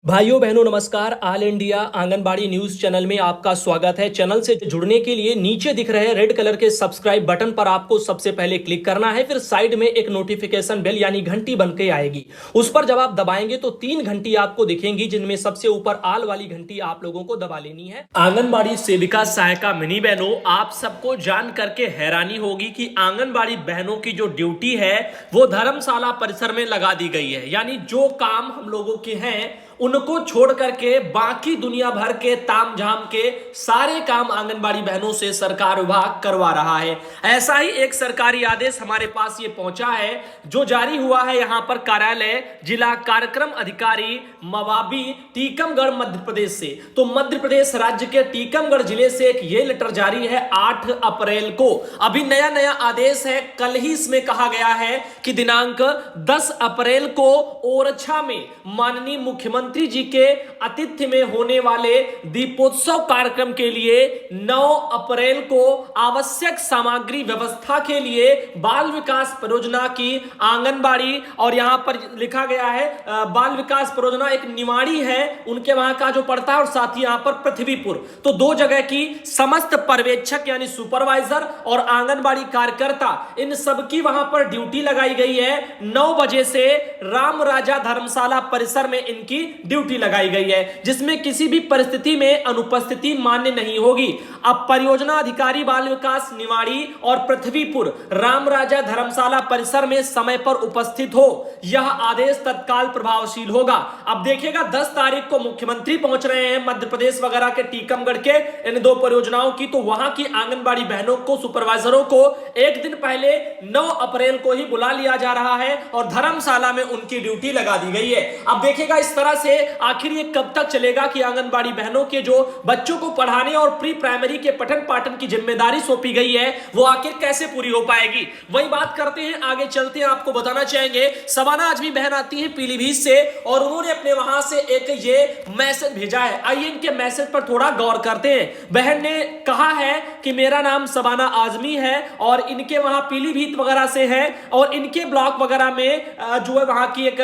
भाइयों बहनों नमस्कार। All India anganwadi news channel में आपका स्वागत है। चैनल से जुड़ने के लिए नीचे दिख रहे रेड कलर के सब्सक्राइब बटन पर आपको सबसे पहले क्लिक करना है। फिर साइड में एक नोटिफिकेशन बेल यानी घंटी बन के आएगी, उस पर जब आप दबाएंगे तो 3 घंटी आपको दिखेंगी, जिनमें सबसे ऊपर आल वाली घंटी आप लोगों को दबा लेनी है। आंगनबाड़ी सेविका सहायिका मिनी बहनों, आप सबको जान करके हैरानी होगी कि आंगनबाड़ी बहनों की जो ड्यूटी है वो धर्मशाला परिसर में लगा दी गई है। यानी जो काम हम लोगों के हैं उनको छोड़ करके बाकी दुनिया भर के तामझाम के सारे काम आंगनबाड़ी बहनों से सरकार विभाग करवा रहा है। ऐसा ही एक सरकारी आदेश हमारे पास ये पहुंचा है जो जारी हुआ है यहां पर कार्यालय जिला कार्यक्रम अधिकारी मवाबी टीकमगढ़ मध्य प्रदेश से। तो मध्य प्रदेश राज्य के टीकमगढ़ जिले से एक ये लेटर जारी है 8 अप्रैल को। अभी नया आदेश है, कल ही इसमें कहा गया है कि दिनांक 10 अप्रैल को ओरछा में माननीय मुख्यमंत्री जी के आतिथ्य में होने वाले दीपोत्सव कार्यक्रम के लिए 9 अप्रैल को आवश्यक सामग्री व्यवस्था के लिए बाल विकास परियोजना की आंगनबाड़ी, और यहां पर लिखा गया है बाल विकास परियोजना एक निवाड़ी है उनके वहां का जो पड़ता है, और साथ ही यहां पर पृथ्वीपुर, तो 2 जगह की समस्त पर्यवेक्षक यानी सुपरवाइजर और आंगनबाड़ी कार्यकर्ता इन सब की वहां पर ड्यूटी लगाई गई है। 9 बजे से राम राजा धर्मशाला परिसर में इनकी ड्यूटी लगाई गई है, जिसमें किसी भी परिस्थिति में अनुपस्थिति मान्य नहीं होगी। अब परियोजना अधिकारी बाल विकास निवाड़ी और पृथ्वीपुर राम राजा धर्मशाला परिसर में समय पर उपस्थित हो, यह आदेश तत्काल प्रभावशील होगा। अब देखिएगा 10 तारीख को मुख्यमंत्री पहुंच रहे हैं मध्य प्रदेश वगैरह के टीकमगढ़ के इन 2 परियोजनाओं की, तो वहां की आंगनबाड़ी बहनों को सुपरवाइजरों को एक दिन पहले 9 अप्रैल को ही बुला लिया जा रहा है और धर्मशाला में उनकी ड्यूटी लगा दी गई है। अब देखिएगा इस तरह से आखिर ये कब तक चलेगा कि आंगनबाड़ी बहनों के जो बच्चों को पढ़ाने और प्री प्राइमरी के पठन पाठन की जिम्मेदारी सौंपी गई है वो आखिर कैसे पूरी हो पाएगी। वही बात करते हैं, आगे चलते हैं। आपको बताना चाहेंगे सबाना आजमी बहन आती है पीलीभीत से और उन्होंने अपने वहां से एक ये मैसेज भेजा है। आइए इनके मैसेज पर थोड़ा गौर करते हैं। बहन ने कहा है कि मेरा नाम सबाना आजमी है और इनके वहां पीलीभीत वगैरह से है और इनके ब्लॉक वगैरह में जो है वहां की एक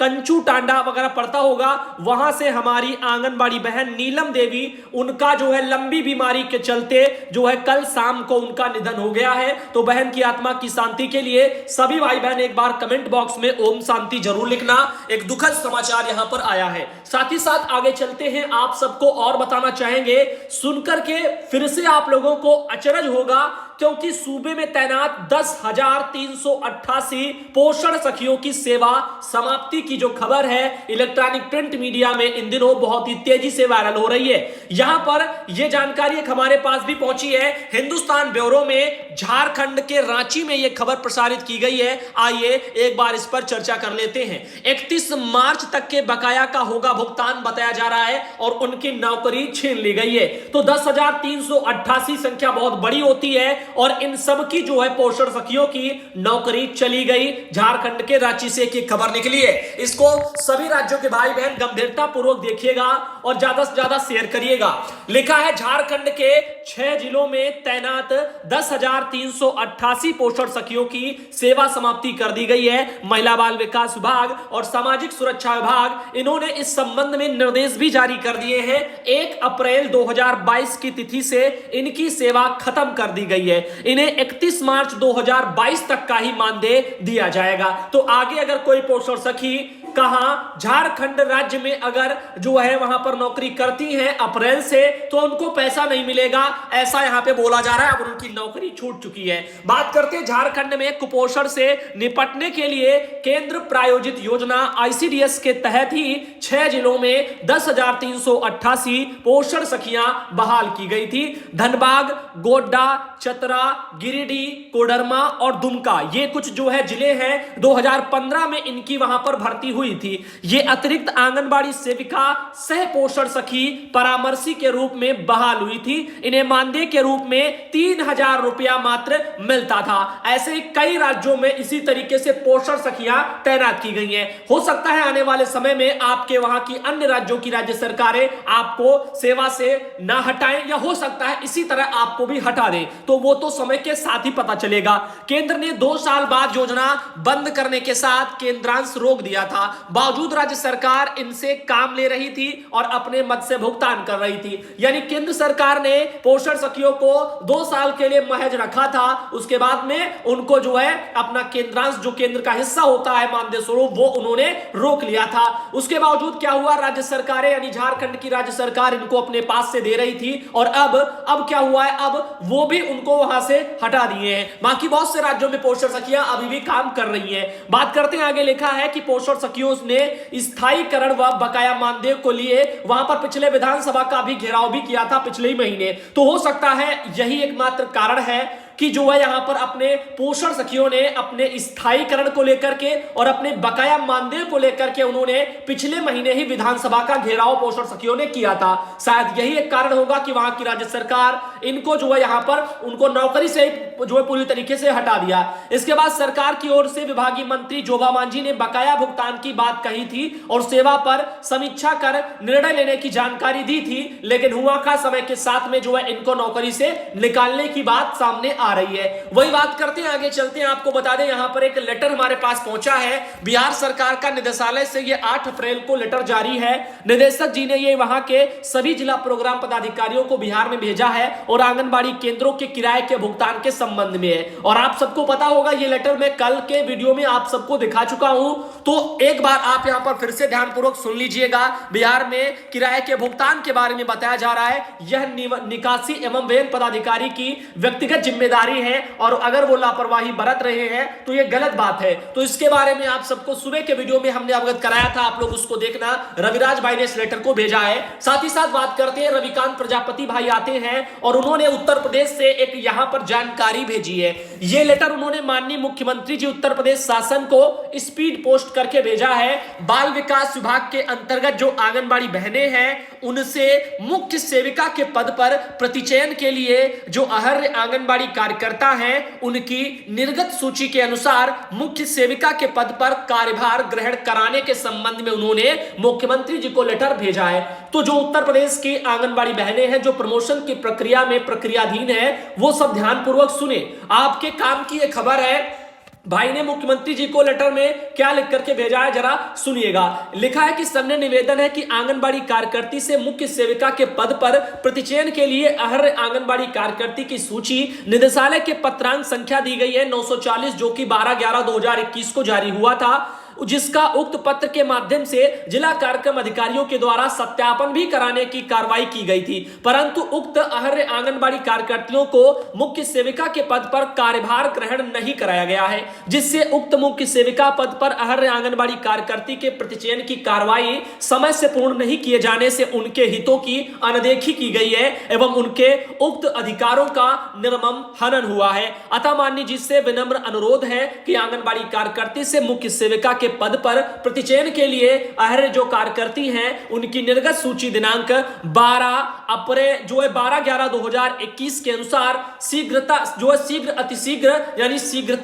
कंचू टांडा वगैरह पड़ता होगा, वहां से हमारी आंगनबाड़ी बहन नीलम देवी, उनका जो है लंबी बीमारी के चलते जो है कल शाम को उनका निधन हो गया है। तो बहन की आत्मा की शांति के लिए सभी भाई बहन एक बार कमेंट बॉक्स में ओम शांति जरूर लिखना। एक दुखद समाचार यहां पर आया है। साथ ही साथ आगे चलते हैं, आप सबको और बताना चाहेंगे, सुनकर के फिर से आप लोगों को अचरज होगा क्योंकि सूबे में तैनात 10,388 पोषण सखियों की सेवा समाप्ति की जो खबर है इलेक्ट्रॉनिक प्रिंट मीडिया में इन दिनों बहुत ही तेजी से वायरल हो रही है। यहां पर यह जानकारी एक हमारे पास भी पहुंची है। हिंदुस्तान ब्यूरो में झारखंड के रांची में यह खबर प्रसारित की गई है। आइए एक बार इस पर चर्चा कर लेते हैं। 31 मार्च तक के बकाया का होगा भुगतान बताया जा रहा है और उनकी नौकरी छीन ली गई है। तो 10,388 संख्या बहुत बड़ी होती है और इन सब की जो है पोषण सखियों की नौकरी चली गई। झारखंड के रांची से एक खबर निकली है। इसको सभी राज्यों के भाई बहन गंभीरता पूर्वक देखिएगा और ज्यादा से ज्यादा शेयर करिएगा। लिखा है झारखंड के 6 जिलों में तैनात 10,388 पोषण सखियों की सेवा समाप्ति कर दी गई है। महिला बाल विकास विभाग और सामाजिक सुरक्षा विभाग इन्होंने इस संबंध में निर्देश भी जारी कर दिए हैं। 1 अप्रैल 2022 की तिथि से इनकी सेवा खत्म कर दी गई है। इन्हें 31 मार्च 2022 तक का ही मानदेय दिया जाएगा। तो आगे अगर कोई पोषण सखी कहां झारखंड राज्य में अगर जो है वहां पर नौकरी करती हैं अप्रैल से, तो उनको पैसा नहीं मिलेगा, ऐसा यहां पे बोला जा रहा है। अब उनकी नौकरी छूट चुकी है। बात करते हैं झारखंड में कुपोषण से निपटने के लिए केंद्र प्रायोजित योजना आईसीडीएस के तहत ही 6 जिलों में 10,388 पोषण सखियां बहाल की गई थी। धनबाद, गोड्डा, चतरा, गिरिडीह, कोडरमा और दुमका, ये कुछ जो है जिले हैं। 2015 में इनकी वहां पर भर्ती हुई थी। ये अतिरिक्त आंगनबाड़ी सेविका सह पोषण सखी परामर्शी के रूप में बहाल हुई थी। इन्हें मानदेय के रूप में 3,000 रुपया मात्र मिलता था। ऐसे ही कई राज्यों में इसी तरीके से पोषण सखियां तैनात की गई हैं। हो सकता है आने वाले समय में आपके वहां की अन्य राज्यों की राज्य सरकारें आपको सेवा से ना हटाएं या हो सकता है इसी तरह आपको भी हटा दें, तो वो तो समय के साथ ही पता चलेगा। केंद्र ने 2 साल बाद योजना बंद करने के साथ केंद्रांश रोक दिया था। बावजूद राज्य सरकार इनसे काम ले रही थी और अपने मद से भुगतान कर रही थी। यानी केंद्र सरकार ने पोषण सखियों को 2 साल के लिए महज रखा था, उसके बाद में उनको जो है अपना केंद्रांश, जो केंद्र का हिस्सा होता है मानदेय स्वरूप, वो उन्होंने रोक लिया था। उसके बावजूद क्या हुआ, राज्य सरकारें यानी झारखंड की राज्य सरकार इनको अपने पास से दे रही थी और अब क्या हुआ है, अब वो भी उनको वहां से हटा दिए हैं। बाकी बहुत से राज्यों में पोषण सखियां अभी भी काम कर रही हैं। बात करते हैं आगे, लिखा है कि पोषण सखियों ने स्थायीकरण व बकाया मानदेय को लिए वहां पर पिछले विधानसभा का भी घेराव भी किया था पिछले ही महीने। तो हो सकता है यही एकमात्र कारण है कि जो है यहां पर अपने पोषण सखियों ने अपने स्थायीकरण को लेकर के और अपने बकाया मानदेय को लेकर के उन्होंने पिछले महीने ही विधानसभा का घेराव पोषण सखियों ने किया था। शायद यही एक कारण होगा कि वहां की राज्य सरकार इनको जो है यहां पर उनको नौकरी से जो है पूरी तरीके से हटा दिया। इसके बाद सरकार की ओर से विभागीय मंत्री जोबा मांझी ने बकाया भुगतान की बात कही थी और सेवा पर समीक्षा कर निर्णय लेने की जानकारी दी थी, लेकिन हुआ का समय के साथ में जो है इनको नौकरी से निकालने की बात सामने आ रही है। वही बात करते हैं, आगे चलते हैं। आपको बता दें यहां पर एक लेटर हमारे पास पहुंचा है बिहार सरकार का निदेशालय से। ये 8 अप्रैल को लेटर जारी है। निदेशक जी ने ये वहां के सभी जिला प्रोग्राम पदाधिकारियों को बिहार में भेजा है और आंगनबाड़ी केंद्रों के किराए के भुगतान के संबंध में है। और आप सबको पता होगा ये लेटर मैं कल के वीडियो में आप सबको दिखा चुका हूं, तो एक बार आप यहां पर फिर से ध्यानपूर्वक सुन लीजिएगा। बिहार में किराए के भुगतान के बारे में बताया जा रहा है। यह निकासी एवं व्यय पदाधिकारी की व्यक्तिगत जिम्मेदारी है और अगर वो लापरवाही बरत रहे हैं तो ये गलत बात है। तो इसके बारे में आप सबको सुबह के वीडियो में हमने अवगत कराया था, आप लोग उसको देखना। रविराज भाई ने इस लेटर को भेजा है। साथ ही साथ बात करते हैं, रविकांत प्रजापति भाई आते हैं और उन्होंने उत्तर प्रदेश से एक यहां पर जानकारी भेजी है। ये लेटर उन्होंने माननीय मुख्यमंत्री जी उत्तर प्रदेश शासन को स्पीड पोस्ट करके भेजा है। बाल विकास विभाग के अंतर्गत जो आंगनबाड़ी बहनें हैं उनसे मुख्य सेविका के पद पर प्रतिचयन के लिए जो अहर्य आंगनबाड़ी कार्यकर्ता हैं उनकी निर्गत सूची के अनुसार मुख्य सेविका के पद पर कार्यभार ग्रहण कराने के संबंध में उन्होंने मुख्यमंत्री जी को लेटर भेजा है। तो जो उत्तर प्रदेश की आंगनबाड़ी बहनें हैं जो प्रमोशन की प्रक्रिया में प्रक्रियाधीन है, वो सब ध्यानपूर्वक सुने। आपके काम की यह खबर है। भाई ने मुख्यमंत्री जी को लेटर में क्या लिख करके भेजा है, जरा सुनिएगा। लिखा है कि सबने निवेदन है कि आंगनबाड़ी कार्यकर्ती से मुख्य सेविका के पद पर प्रतिचयन के लिए अहर्य आंगनबाड़ी कार्यकर्ती की सूची निदेशालय के पत्रांक संख्या दी गई है 940, जो कि 12/11/2021 को जारी हुआ था, जिसका उक्त पत्र के माध्यम से जिला कार्यक्रम अधिकारियों के द्वारा सत्यापन भी कराने की कार्रवाई की गई थी। परंतु उक्त अहर्य आंगनबाड़ी कार्यकर्तियों को मुख्य सेविका के पद पर कार्यभार ग्रहण नहीं कराया गया है, जिससे उक्त मुख्य सेविका पद पर अहर्य आंगनबाड़ी कार्यकर्ती के प्रतिचयन की कार्रवाई समय से पूर्ण नहीं किए जाने से उनके हितों की अनदेखी की गई है एवं उनके उक्त अधिकारों का निर्मम हनन हुआ है। अतः माननीय जी से विनम्र अनुरोध है कि आंगनबाड़ी कार्यकर्ती से मुख्य सेविका के पद पर प्रतिचयन के लिए अहर्य जो कार्यकर्ती हैं उनकी निर्गत सूची दिनांक 12/11/2021 के अनुसार शीघ्रता जो है शीघ्र अतिशीघ्र यानी शीघ्र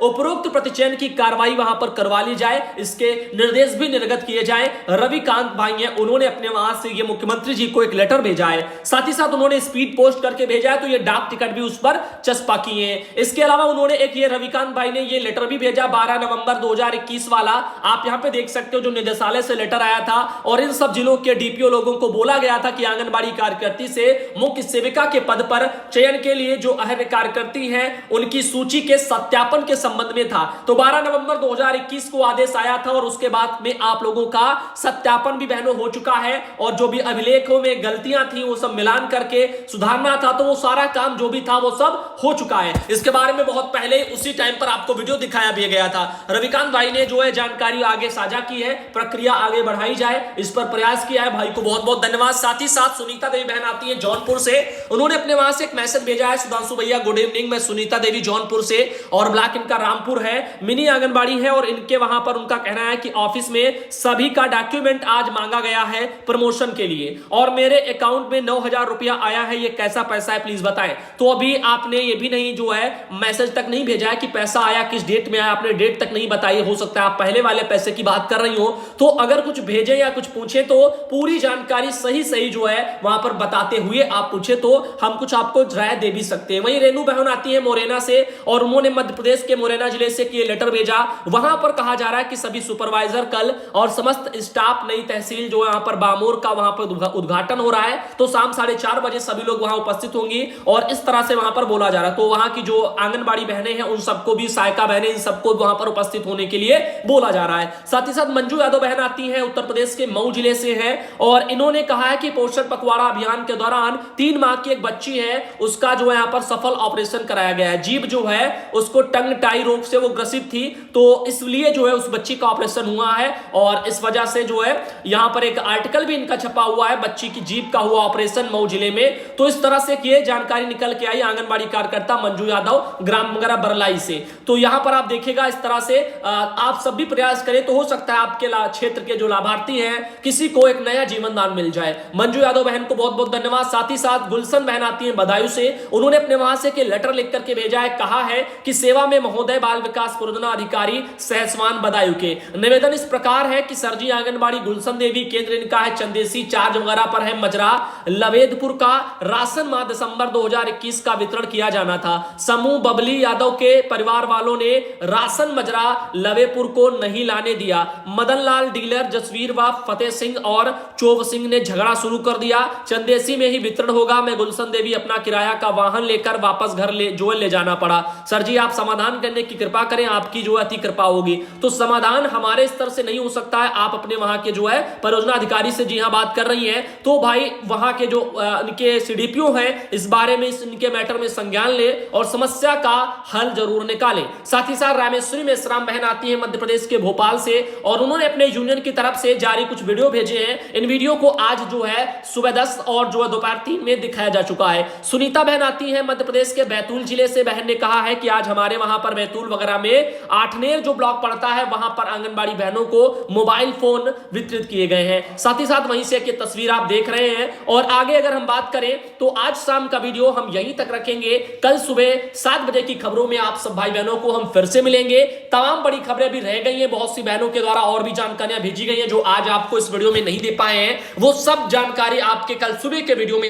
उपरोक्त प्रतिचयन की कार्रवाई वहां पर करवा ली जाए, इसके निर्देश भी निर्गत किए जाए। रविकांत भाई हैं, उन्होंने अपने वहां से ये मुख्यमंत्री जी को एक लेटर भेजा है। साथ ही साथ उन्होंने स्पीड पोस्ट करके भेजा है, तो ये डाक टिकट भी उस पर चस्पा किए हैं। इसके अलावा उन्होंने एक ये रविकांत भाई ने ये लेटर भी भेजा 12 नवंबर 2021 वाला, आप यहां पे देख सकते हो जो निदेशालय से लेटर आया था। और इन सब जिलों के डीपीओ लोगों को बोला गया था कि आंगनबाड़ी कार्यकर्ती से मुख्य सेविका के पद पर चयन के लिए जो अहर्य कार्यकर्ती हैं उनकी सूची के सत्यापन के संबंध में था। तो 12 नवंबर 2021 को आदेश आया था और उसके बाद में आप लोगों का सत्यापन भी बहनों हो चुका है और जो भी अभिलेखों में गलतियां थी वो सब मिलान करके सुधारना था, तो वो सारा काम जो भी था वो सब हो चुका है। इसके बारे में बहुत पहले उसी टाइम पर आपको वीडियो दिखाया भी गया था। रविकांत भाई ने जो है जानकारी आगे साझा की है, प्रक्रिया आगे बढ़ाई जाए इस पर प्रयास किया है। भाई को बहुत बहुत धन्यवाद। साथ ही साथ सुनीता देवी बहन आती है जौनपुर से, उन्होंने अपने वहां से एक मैसेज भेजा है, सुधांशु भैया गुड इवनिंग, मैं सुनीता देवी जौनपुर से और ब्लॉक इनका रामपुर है, मिनी आंगनबाड़ी है और इनके वहां पर उनका कहना है कि ऑफिस में सभी का डॉक्यूमेंट आज मांगा गया है प्रमोशन के लिए और मेरे अकाउंट में 9,000 रुपया आया है, ये कैसा पैसा है प्लीज बताएं। तो अभी आपने ये भी नहीं जो है मैसेज तक नहीं भेजा है कि पैसा आया किस डेट में आया, आपने डेट तक नहीं बताई, हो सकता सकता है आप पहले वाले पैसे की बात कर रही हो, तो अगर कुछ भेजे या कुछ पूछे तो पूरी जानकारी सही सही जो है वहां पर बताते हुए आप पूछे तो हम कुछ आपको राय दे भी सकते हैं। वहीं रेनू बहन आती है मोरेना से और उन्होंने मध्य प्रदेश के मोरेना जिले से ये लेटर भेजा। वहां पर कहा जा रहा है कि सभी सुपरवाइजर कल और समस्त स्टाफ नई तहसील जो यहां पर बामोर का वहां पर उद्घाटन हो रहा है, तो शाम 4:30 बजे सभी लोग वहां उपस्थित होंगी और इस तरह से वहां पर बोला जा रहा है। तो वहां की जो आंगनबाड़ी बहनें हैं उन सबको भी, सहायिका बहनें, इन सबको वहां पर उपस्थित होने के लिए बोला जा रहा है। साथ ही साथ मंजू यादव बहन आती है, उत्तर प्रदेश के मऊ जिले से है और इन्होंने कहा है कि पोषण पखवाड़ा अभियान के दौरान 3 माह की एक बच्ची है, उसका जो है यहां पर सफल ऑपरेशन कराया गया है। जीभ जो है उसको टंग टाई रोग से वो ग्रसित थी, तो इसलिए जो है उस बच्ची का ऑपरेशन हुआ है और इस वजह से जो है यहां पर एक आर्टिकल भी इनका छपा हुआ है, बच्ची की जीभ का हुआ ऑपरेशन मऊ जिले में। तो इस तरह से ये जानकारी निकल के आई आंगनबाड़ी कार्यकर्ता मंजू यादव ग्राम मंगरा बरलाई से। तो यहां पर आप देखिएगा इस तरह से आप सब भी प्रयास करें तो हो सकता है आपके क्षेत्र के जो लाभार्थी हैं किसी को एक नया जीवन दान मिल जाए। मंजू यादव बहन को बहुत बहुत धन्यवाद। साथ ही साथ गुलशन बहन आती है बदायूं से, उन्होंने अपने वहां से के लेटर लिख करके भेजा है, कहा है कि सेवा में महोदय बाल विकास परियोजना अधिकारी सहसवान बदायूं के। निवेदन इस प्रकार है कि सरजी आंगनबाड़ी गुलशन देवी केंद्र इनका है चंदेसी 4 जमगारा पर है मजरा लवेदपुर का राशन माह दिसंबर 2021 का वितरण किया जाना था। समूह बबली यादव के परिवार वालों ने राशन मजरा लवेपुर को नहीं लाने दिया। मदन लाल डीलर जसवीर व फतेह सिंह और चोव सिंह ने झगड़ा शुरू कर दिया। चंदेसी में ही वितरण होगा। मैं गुलशन देवी अपना किराया का वाहन लेकर वापस घर ले जाना पड़ा। सर जी आप समाधान करने की कृपा करें, आपकी जो अति कृपा होगी। तो समाधान हमारे स्तर से नहीं हो सकता है, आप अपने वहां के जो है परियोजना अधिकारी से जी हां बात कर रही हैं, तो भाई वहां के जो इनके सीडीपीओ हैं इस बारे में इनके मैटर में संज्ञान ले और समस्या का हल जरूर निकालें। साथ ही साथ रामेश्वरी मेश्राम बहन आती है मध्य प्रदेश के भोपाल से और उन्होंने अपने यूनियन की तरफ से जारी कुछ वीडियो भेजे हैं। इन वीडियो को आज जो है सुबह 10 और जो है दोपहर 3 में दिखाया जा चुका है। सुनीता बहन आती है मध्य प्रदेश के बैतूल जिले से। बहन ने कहा है कि आज हमारे वहां पर बैतूल वगैरह में आठनेर जो ब्लॉक पड़ता है वहां पर आंगनबाड़ी बहनों को मोबाइल फोन वितरित किए गए हैं। साथ ही साथ वहीं से की तस्वीर आप देख रहे हैं। और आगे अगर हम बात करें तो आज शाम का वीडियो हम यहीं तक रखेंगे। कल सुबह 7 बजे की खबरों में आप सब भाई बहनों को हम फिर से मिलेंगे। तमाम बड़ी खबरें भी रह गई हैं, बहुत सी बहनों के द्वारा और भी जानकारियां भेजी गई हैं जो आज आपको इस वीडियो में नहीं दे पाए हैं, वो सब जानकारी आपके कल सुबह के वीडियो में